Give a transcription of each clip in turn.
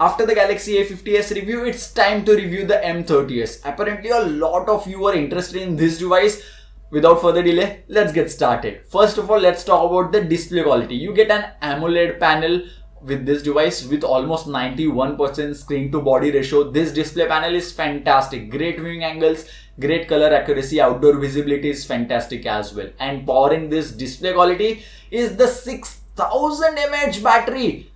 After the Galaxy A50s review, it's time to review the M30s. Apparently a lot of you are interested in this device. Without further delay, let's get started. First of all, let's talk about the display quality. You get an AMOLED panel with this device with almost 91% screen to body ratio. This display panel is fantastic. Great viewing angles, great color accuracy, outdoor visibility is fantastic as well. And powering this display quality is the 6000 mAh battery.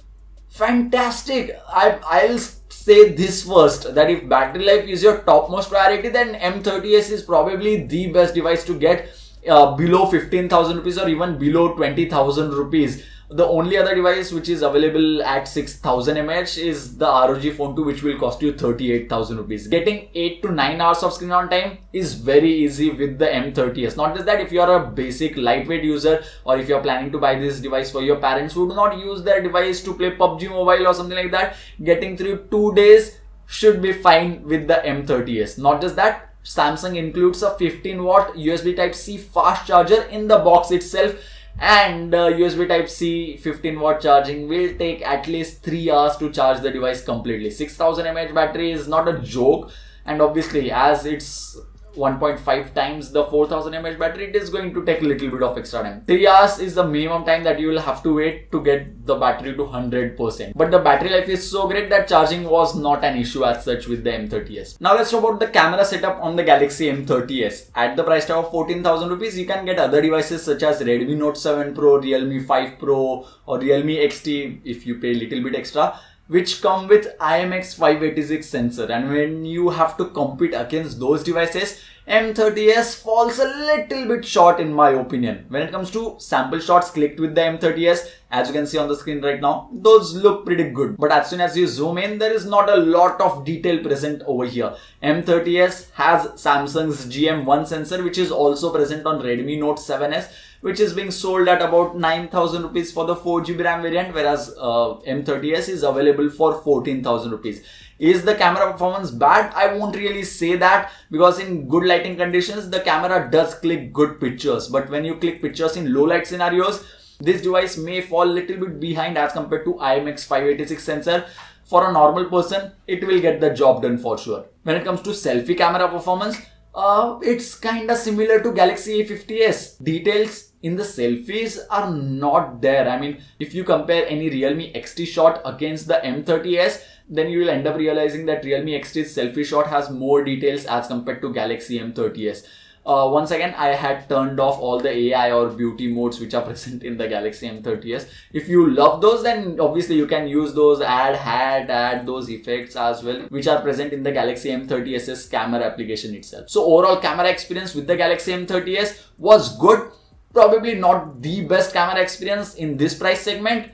Fantastic. I'll say this first, that if battery life is your topmost priority, then M30s is probably the best device to get below 15,000 rupees or even below 20,000 rupees. The only other device which is available at 6000 mAh is the ROG Phone 2, which will cost you 38,000 rupees. Getting 8 to 9 hours of screen on time is very easy with the M30s. Not just that, if you are a basic lightweight user or if you are planning to buy this device for your parents who do not use their device to play PUBG Mobile or something like that, getting through 2 days should be fine with the M30s. Not just that, Samsung includes a 15-watt USB Type-C fast charger in the box itself. And USB Type-C 15-watt charging will take at least 3 hours to charge the device completely. 6000 mAh battery is not a joke, and obviously as it's 1.5 times the 4000 mAh battery, it is going to take a little bit of extra time. 3 hours is the minimum time that you will have to wait to get the battery to 100%. But the battery life is so great that charging was not an issue as such with the M30s. Now let's talk about the camera setup on the Galaxy M30s. At the price tag of 14,000 rupees, you can get other devices such as Redmi Note 7 Pro, Realme 5 Pro or Realme XT if you pay a little bit extra, which come with IMX586 sensor. And when you have to compete against those devices, M30s falls a little bit short in my opinion. When it comes to sample shots clicked with the M30s, as you can see on the screen right now, those look pretty good. But as soon as you zoom in, there is not a lot of detail present over here. M30s has Samsung's GM1 sensor, which is also present on Redmi Note 7s, which is being sold at about 9,000 rupees for the 4GB RAM variant, whereas M30s is available for 14,000 rupees. Is the camera performance bad? I won't really say that, because in good lighting conditions, the camera does click good pictures. But when you click pictures in low light scenarios, this device may fall a little bit behind as compared to IMX586 sensor. For a normal person, it will get the job done for sure. When it comes to selfie camera performance, it's kinda similar to Galaxy A50s. Details in the selfies are not there. I mean, if you compare any Realme XT shot against the M30s, then you will end up realizing that Realme XT's selfie shot has more details as compared to Galaxy M30s. Once again, I had turned off all the AI or beauty modes which are present in the Galaxy M30s. If you love those, then obviously you can use those, add those effects as well, which are present in the Galaxy M30s's camera application itself. So overall camera experience with the Galaxy M30s was good. Probably not the best camera experience in this price segment,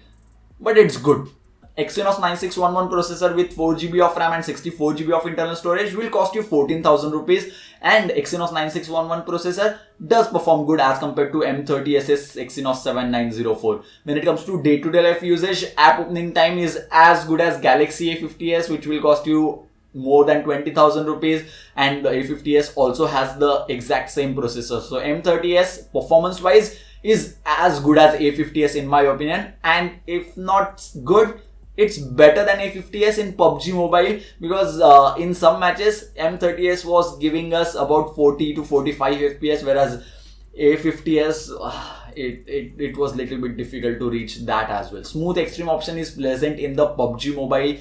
but it's good. Exynos 9611 processor with 4GB of RAM and 64GB of internal storage will cost you 14,000 rupees, and Exynos 9611 processor does perform good as compared to M30s's Exynos 7904. When it comes to day-to-day life usage, app opening time is as good as Galaxy A50s, which will cost you more than 20,000 rupees, and the A50s also has the exact same processor. So M30s performance wise is as good as A50s in my opinion, and if not good, it's better than A50s in PUBG Mobile, because in some matches M30s was giving us about 40 to 45 FPS, whereas A50s it was little bit difficult to reach that as well. Smooth extreme option is present in the PUBG Mobile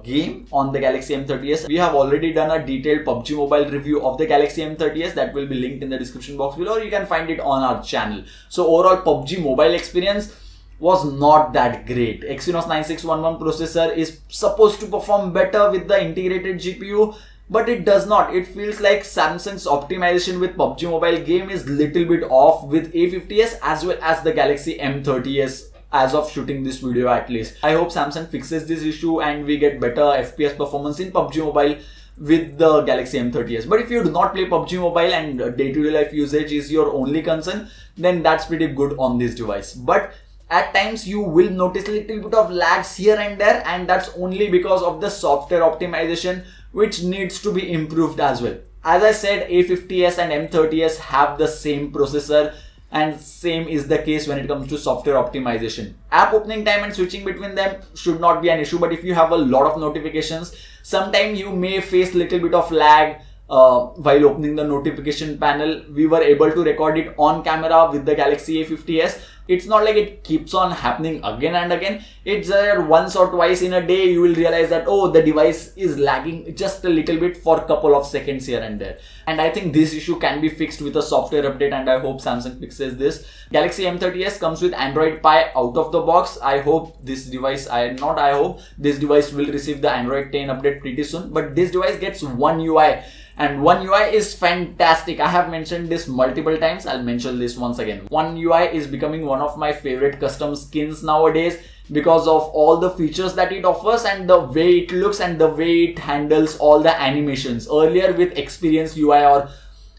game on the Galaxy M30s. We have already done a detailed PUBG Mobile review of the Galaxy M30s that will be linked in the description box below, or you can find it on our channel. So overall PUBG Mobile experience was not that great. Exynos 9611 processor is supposed to perform better with the integrated GPU, but it does not. It feels like Samsung's optimization with PUBG Mobile game is little bit off with A50s as well as the Galaxy M30s as of shooting this video at least. I hope Samsung fixes this issue and we get better FPS performance in PUBG Mobile with the Galaxy M30s. But if you do not play PUBG Mobile and day-to-day life usage is your only concern, then that's pretty good on this device. But at times you will notice a little bit of lags here and there, and that's only because of the software optimization, which needs to be improved as well. As I said, A50s and M30s have the same processor, and same is the case when it comes to software optimization. App opening time and switching between them should not be an issue, but if you have a lot of notifications, sometimes you may face little bit of lag while opening the notification panel. We were able to record it on camera with the Galaxy A50s. It's not like it keeps on happening again and again. It's once or twice in a day you will realize that, oh, the device is lagging just a little bit for a couple of seconds here and there. And I think this issue can be fixed with a software update, and I hope Samsung fixes this. Galaxy M30s comes with Android Pie out of the box. I hope this device, this device will receive the Android 10 update pretty soon. But this device gets One UI. And One UI is fantastic. I have mentioned this multiple times. I'll mention this once again. One UI is becoming one of my favorite custom skins nowadays because of all the features that it offers and the way it looks and the way it handles all the animations. Earlier with Experience UI or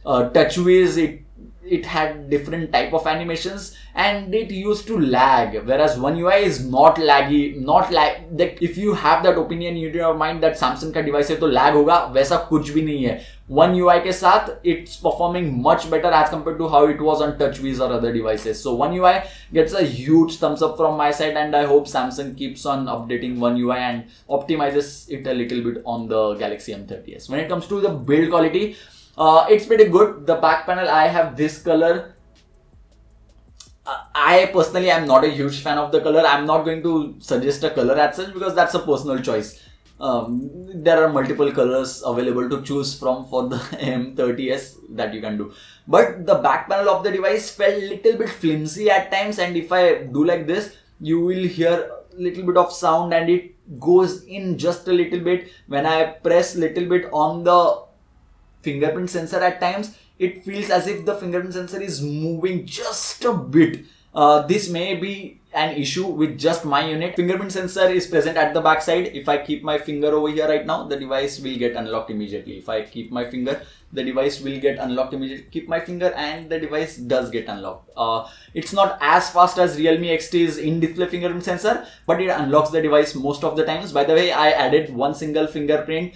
TouchWiz, it had different type of animations and it used to lag, whereas One UI is not laggy, if you have that opinion in your mind that Samsung का device है तो lag होगा, वैसा कुछ भी नहीं है. One UI के साथ it's performing much better as compared to how it was on TouchWiz or other devices. So One UI gets a huge thumbs up from my side, and I hope Samsung keeps on updating One UI and optimizes it a little bit on the Galaxy M30s. When it comes to the build quality, it's pretty good. The back panel, I have this color. I personally am not a huge fan of the color. I'm not going to suggest a color as such because that's a personal choice. There are multiple colors available to choose from for the M30s that you can do. But the back panel of the device felt a little bit flimsy at times, and if I do like this, you will hear a little bit of sound and it goes in just a little bit. When I press little bit on the fingerprint sensor at times, it feels as if the fingerprint sensor is moving just a bit. This may be an issue with just my unit. Fingerprint sensor is present at the back side. If I keep my finger over here right now, the device will get unlocked immediately. If I keep my finger, the device will get unlocked immediately. Keep my finger and the device does get unlocked. It's not as fast as Realme XT's in-display fingerprint sensor, but it unlocks the device most of the times. By the way, I added one single fingerprint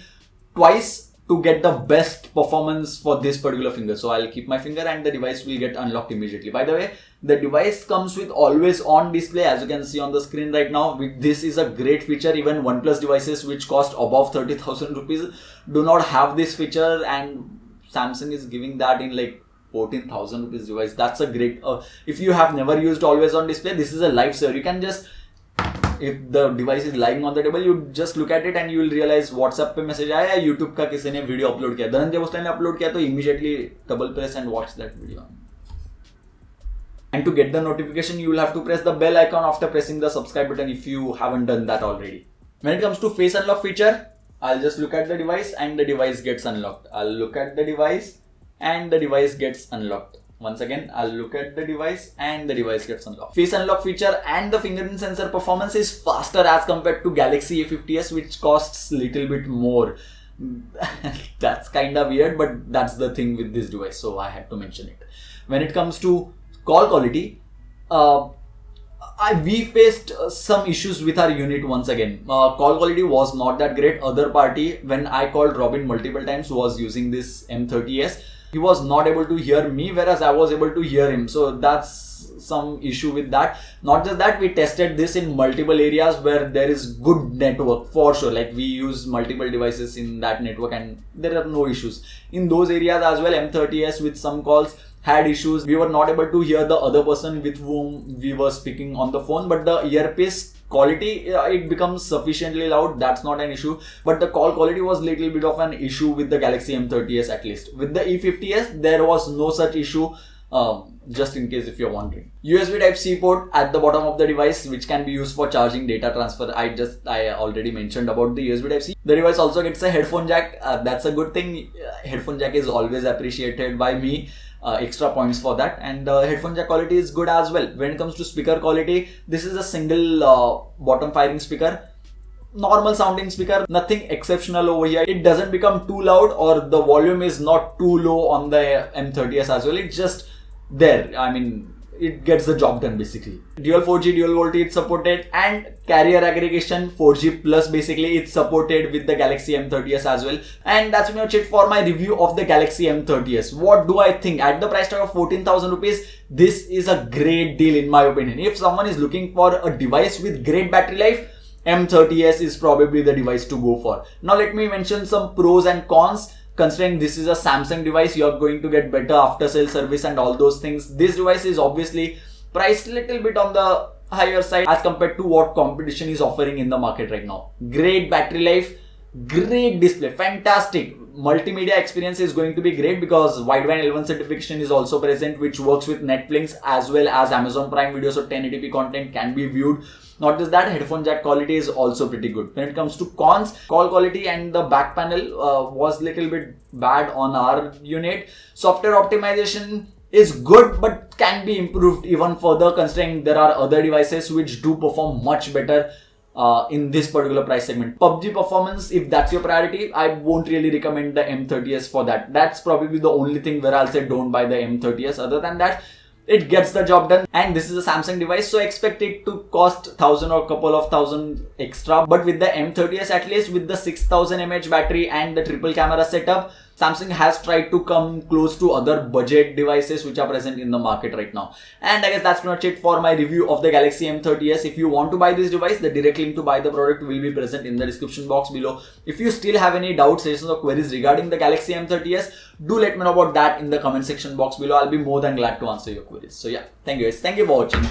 twice to get the best performance for this particular finger. So I'll keep my finger and the device will get unlocked immediately. By the way, the device comes with always on display, as you can see on the screen right now. This is a great feature. Even OnePlus devices which cost above 30,000 rupees do not have this feature, and Samsung is giving that in like 14,000 rupees device. That's a great, if you have never used always on display, this is a lifesaver. You can just, if the device is lying on the table, you just look at it and you will realize WhatsApp पे message आया, YouTube का किसी ने video upload किया, धनंजय भोसले ने upload किया, तो immediately double press and watch that video. And to get the notification, you will have to press the bell icon after pressing the subscribe button if you haven't done that already. When it comes to face unlock feature, I'll just look at the device and the device gets unlocked. I'll look at the device and the device gets unlocked. Once again, I'll look at the device and the device gets unlocked. Face unlock feature and the fingerprint sensor performance is faster as compared to Galaxy A50s, which costs little bit more. That's kind of weird, but that's the thing with this device, so I had to mention it. When it comes to call quality, we faced some issues with our unit once again. Call quality was not that great. Other party, when I called Robin multiple times, was using this M30s. He was not able to hear me, whereas I was able to hear him. So that's some issue with that. Not just that, we tested this in multiple areas where there is good network for sure. Like we use multiple devices in that network and there are no issues. In those areas as well, M30s with some calls had issues. We were not able to hear the other person with whom we were speaking on the phone, but the earpiece quality, it becomes sufficiently loud. That's not an issue, but the call quality was little bit of an issue with the Galaxy M30s. At least with the E50s there was no such issue. Just in case if you're wondering, USB Type-C port at the bottom of the device, which can be used for charging, data transfer. I already mentioned about the USB Type-C. The device also gets a headphone jack. That's a good thing. Headphone jack is always appreciated by me. Extra points for that. And headphone jack quality is good as well. When it comes to speaker quality, this is a single bottom firing speaker, normal sounding speaker, nothing exceptional over here. It doesn't become too loud or the volume is not too low on the M30s as well. It's just there. I mean, it gets the job done basically. Dual 4G, dual VoLTE it's supported, and carrier aggregation 4G plus basically it's supported with the Galaxy M30s as well. And that's pretty much it for my review of the Galaxy M30s. What do I think? At the price tag of 14,000 rupees, this is a great deal in my opinion. If someone is looking for a device with great battery life, M30s is probably the device to go for. Now let me mention some pros and cons. Considering this is a Samsung device, you are going to get better after sale service and all those things. This device is obviously priced a little bit on the higher side as compared to what competition is offering in the market right now. Great battery life, great display, fantastic. Multimedia experience is going to be great because wideband L1 certification is also present, which works with Netflix as well as Amazon Prime Video, so 1080p content can be viewed. Not just that, headphone jack quality is also pretty good. When it comes to cons, call quality and the back panel was little bit bad on our unit. Software optimization is good but can be improved even further, considering there are other devices which do perform much better in this particular price segment. PUBG performance, if that's your priority, I won't really recommend the M30s for that. That's probably the only thing where I'll say don't buy the M30s. Other than that, it gets the job done. And this is a Samsung device, so expect it to cost 1,000 or couple of thousand extra. But with the M30s, at least with the 6000 mAh battery and the triple camera setup, Samsung has tried to come close to other budget devices which are present in the market right now. And I guess that's pretty much it for my review of the Galaxy M30s. If you want to buy this device, the direct link to buy the product will be present in the description box below. If you still have any doubts, suggestions or queries regarding the Galaxy M30s, do let me know about that in the comment section box below. I'll be more than glad to answer your queries. So yeah, thank you guys. Thank you for watching.